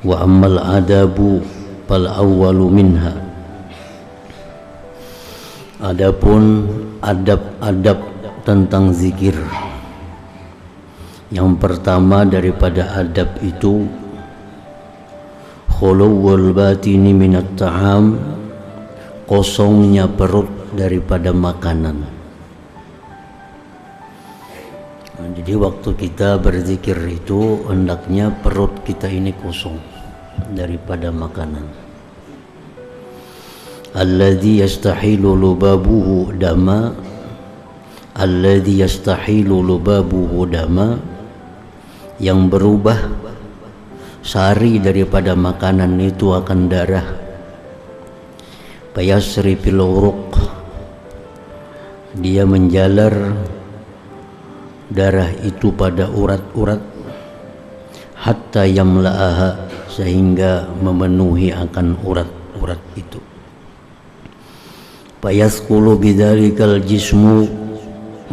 Wa ammal adabu fal awwalu minha. Adapun adab-adab tentang zikir, yang pertama daripada adab itu khuluwul batini minat ta'am, kosongnya perut daripada makanan. Jadi waktu kita berzikir itu hendaknya perut kita ini kosong daripada makanan. Alladzi yastahilu lubabuhu dama, alladzi yastahilu lubabuhu dama, yang berubah sari daripada makanan itu akan darah. Fayasri fil uruq, dia menjalar darah itu pada urat-urat, hatta yamla'aha, sehingga memenuhi akan urat-urat itu. Fayasqulu bidzalikal jismu,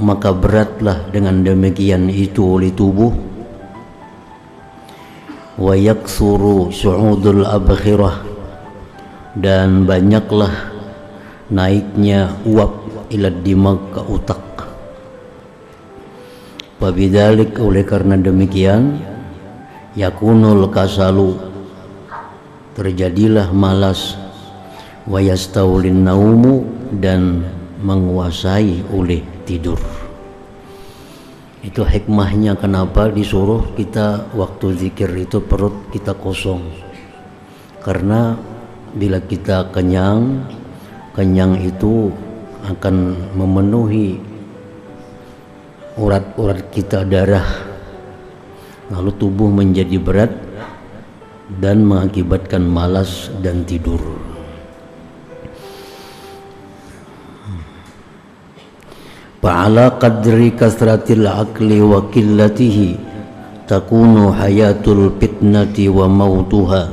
maka beratlah dengan demikian itu oleh tubuh. Wa yaksuru su'udul abkhirah, dan banyaklah naiknya uap ila dimag, ke utak. Wabidzalik, oleh karena demikian, yakunul kasalu, terjadilah malas, wa yastaulin naumu, dan menguasai oleh tidur. Itu hikmahnya kenapa disuruh kita waktu zikir itu perut kita kosong. Karena bila kita kenyang itu akan memenuhi urat-urat kita darah, lalu tubuh menjadi berat dan mengakibatkan malas dan tidur. Fa'ala qadri kasratil aqli wa qillatihi takunu hayatul fitnati wa mautuha,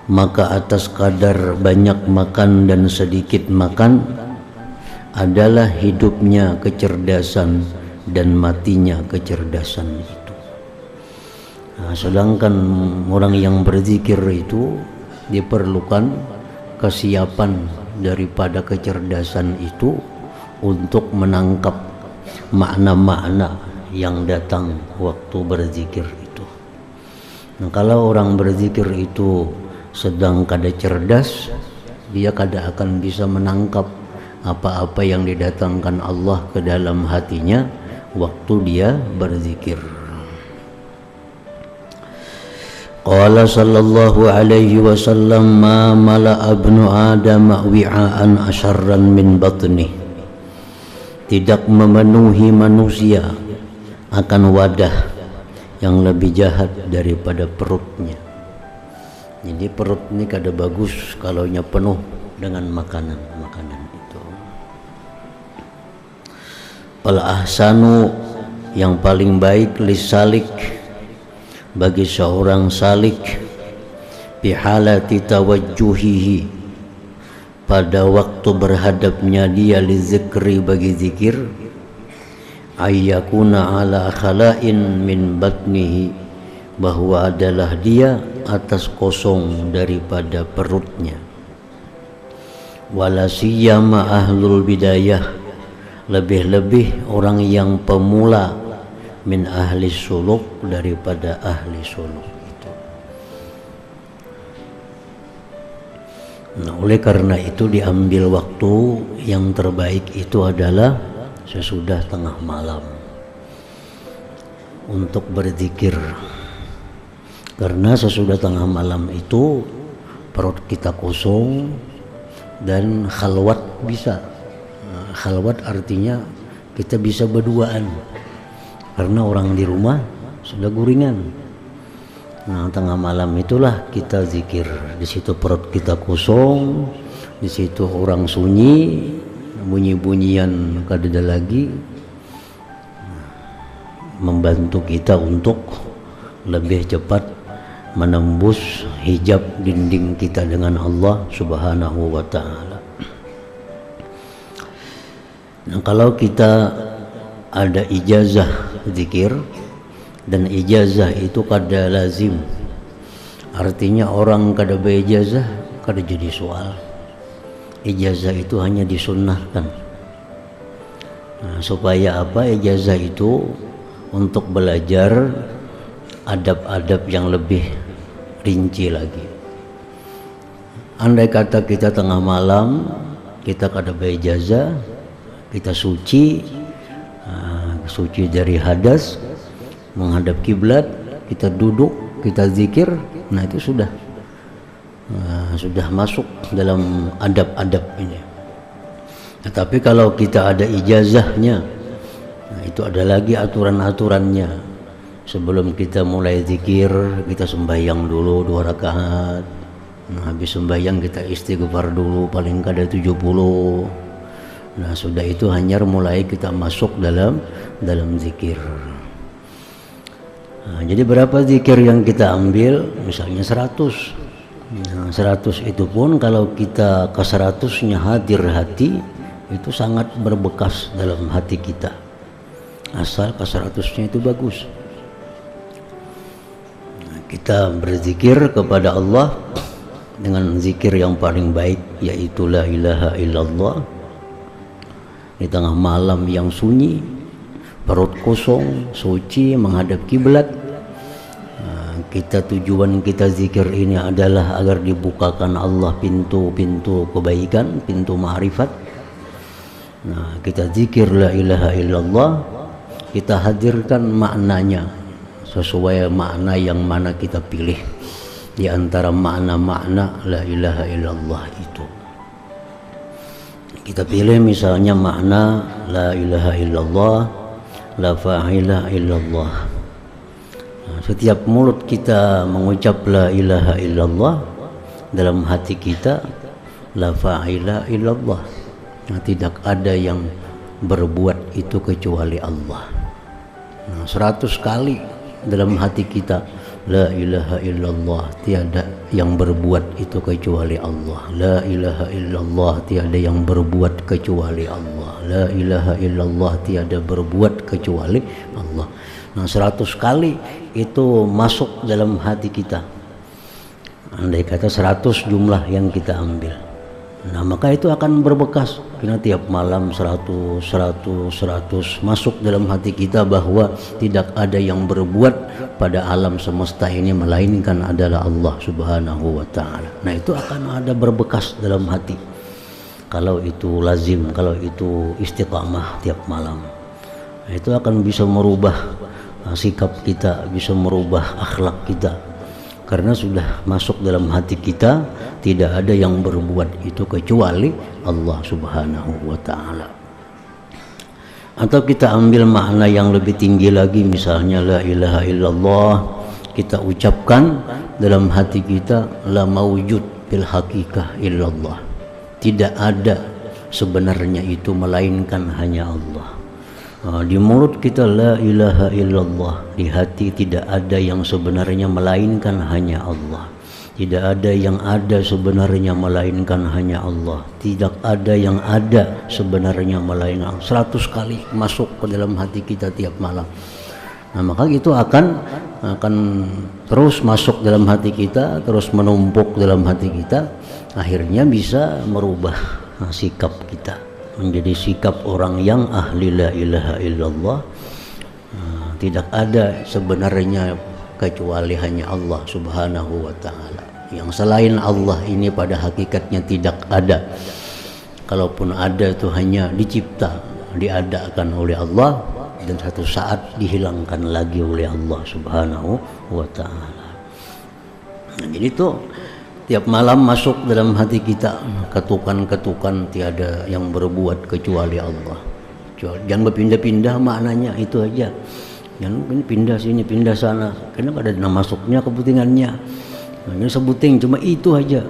maka atas kadar banyak makan dan sedikit makan adalah hidupnya kecerdasan dan matinya kecerdasan itu. Nah, sedangkan orang yang berzikir itu diperlukan kesiapan daripada kecerdasan itu untuk menangkap makna-makna yang datang waktu berzikir itu. Nah, kalau orang berzikir itu sedang kada cerdas, dia kada akan bisa menangkap apa-apa yang didatangkan Allah ke dalam hatinya waktu dia berzikir. Qala sallallahu alaihi wasallam, ma mala'a ibnu adam wi'aan asyarran min batnih, tidak memenuhi manusia akan wadah yang lebih jahat daripada perutnya. Jadi perut ini kada bagus kalau nya penuh dengan makanan itu. Al ahsanu, yang paling baik, lisalik, bagi seorang salik, bihalati tawajjuhihi, pada waktu berhadapnya dia lizikri, bagi zikir, ayyakuna ala khala'in min batnihi, bahwa adalah dia atas kosong daripada perutnya. Wala siyama ahlul bidayah, lebih-lebih orang yang pemula, min ahli suluk, daripada ahli suluk itu. Nah, oleh karena itu diambil waktu yang terbaik itu adalah sesudah tengah malam untuk berzikir. Karena sesudah tengah malam itu perut kita kosong dan khalwat bisa. Nah, khalwat artinya kita bisa berduaan, karena orang di rumah sudah guringan. Nah, tengah malam itulah kita zikir. Di situ perut kita kosong, di situ orang sunyi, bunyi-bunyian kada ada lagi, membantu kita untuk lebih cepat menembus hijab dinding kita dengan Allah Subhanahu wa ta'ala. Nah, kalau kita ada ijazah zikir, dan ijazah itu kada lazim Artinya orang kada beijazah kada jadi soal. Ijazah itu hanya disunnahkan. Nah, supaya apa? Ijazah itu untuk belajar adab-adab yang lebih rinci lagi. Andai kata kita tengah malam, kita kada beijazah, kita suci, suci dari hadas, menghadap kiblat, kita duduk, kita zikir, nah itu sudah masuk dalam adab-adab ini. Nah, tapi kalau kita ada ijazahnya, nah itu ada lagi aturan-aturannya. Sebelum kita mulai zikir, kita sembahyang dulu 2 rakaat. Nah, habis sembahyang kita istighfar dulu paling kada 70. Nah, sudah itu hanyar mulai kita masuk dalam zikir. Nah, jadi berapa zikir yang kita ambil? Misalnya 100. Nah, 100 itu pun kalau kita ke 100-nya hadir hati, itu sangat berbekas dalam hati kita. Asal ke 100-nya itu bagus. Nah, kita berzikir kepada Allah dengan zikir yang paling baik, yaitu la ilaha illallah. Di tengah malam yang sunyi, perut kosong, suci, menghadap kiblat. Kita tujuan kita zikir ini adalah agar dibukakan Allah pintu-pintu kebaikan, pintu ma'rifat. Nah, kita zikir la ilaha illallah, kita hadirkan maknanya sesuai makna yang mana kita pilih di antara makna-makna la ilaha illallah itu. Kita pilih misalnya makna la ilaha illallah, la fa'ila illallah. Setiap mulut kita mengucap la ilaha illallah, dalam hati kita la fa'ila illallah. Nah, tidak ada yang berbuat itu kecuali Allah. Nah, 100 kali dalam hati kita la ilaha illallah, tiada yang berbuat itu kecuali Allah. La ilaha illallah, tiada yang berbuat kecuali Allah. La ilaha illallah, tiada berbuat kecuali Allah. Nah, 100 kali itu masuk dalam hati kita. Andai kata 100 jumlah yang kita ambil, nah maka itu akan berbekas. Karena tiap malam 100 masuk dalam hati kita bahwa tidak ada yang berbuat pada alam semesta ini melainkan adalah Allah Subhanahu wa ta'ala. Nah, itu akan ada berbekas dalam hati. Kalau itu lazim, kalau itu istiqamah tiap malam, nah, itu akan bisa merubah sikap kita, bisa merubah akhlak kita, karena sudah masuk dalam hati kita tidak ada yang berbuat itu kecuali Allah Subhanahu wa ta'ala. Atau kita ambil makna yang lebih tinggi lagi, misalnya la ilaha illallah, kita ucapkan dalam hati kita la mawjud bil haqiqah illallah, tidak ada sebenarnya itu melainkan hanya Allah. Di mulut kita la ilaha illallah, di hati tidak ada yang sebenarnya melainkan hanya Allah. Tidak ada yang ada sebenarnya melainkan hanya Allah. Tidak ada yang ada sebenarnya melainkan Allah. 100 kali masuk ke dalam hati kita tiap malam. Nah, maka itu akan terus masuk dalam hati kita, terus menumpuk dalam hati kita, akhirnya bisa merubah sikap kita menjadi sikap orang yang ahli la ilaha illallah. Tidak ada sebenarnya kecuali hanya Allah Subhanahu wa ta'ala. Yang selain Allah ini pada hakikatnya tidak ada. Kalaupun ada itu hanya dicipta, diadakan oleh Allah, dan satu saat dihilangkan lagi oleh Allah Subhanahu wa ta'ala. Nah, jadi itu tiap malam masuk dalam hati kita ketukan-ketukan tiada yang berbuat kecuali Allah. Jangan berpindah-pindah maknanya, itu aja. Jangan pindah sini, pindah sana. Karena ada masuknya kepentingannya. Ini sebutin cuma itu aja.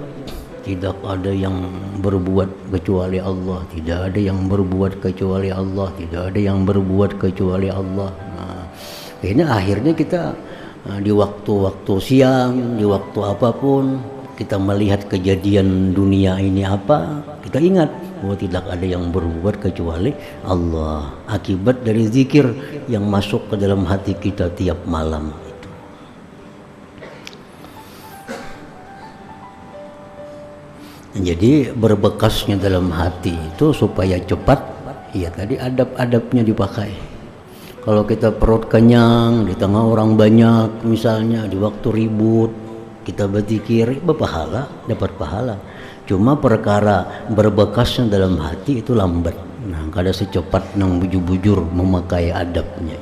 Tidak ada yang berbuat kecuali Allah. Tidak ada yang berbuat kecuali Allah. Tidak ada yang berbuat kecuali Allah. Nah, ini akhirnya kita di waktu-waktu siang, di waktu apapun, kita melihat kejadian dunia ini apa, kita ingat bahwa tidak ada yang berbuat kecuali Allah. Akibat dari zikir yang masuk ke dalam hati kita tiap malam itu. Jadi berbekasnya dalam hati itu supaya cepat, ya tadi adab-adabnya dipakai. Kalau kita perut kenyang di tengah orang banyak, misalnya di waktu ribut, kita berzikir, berpahala, dapat pahala. Cuma perkara berbekasnya dalam hati itu lambat. Nah, kada secepat nang bujur-bujur memakai adabnya.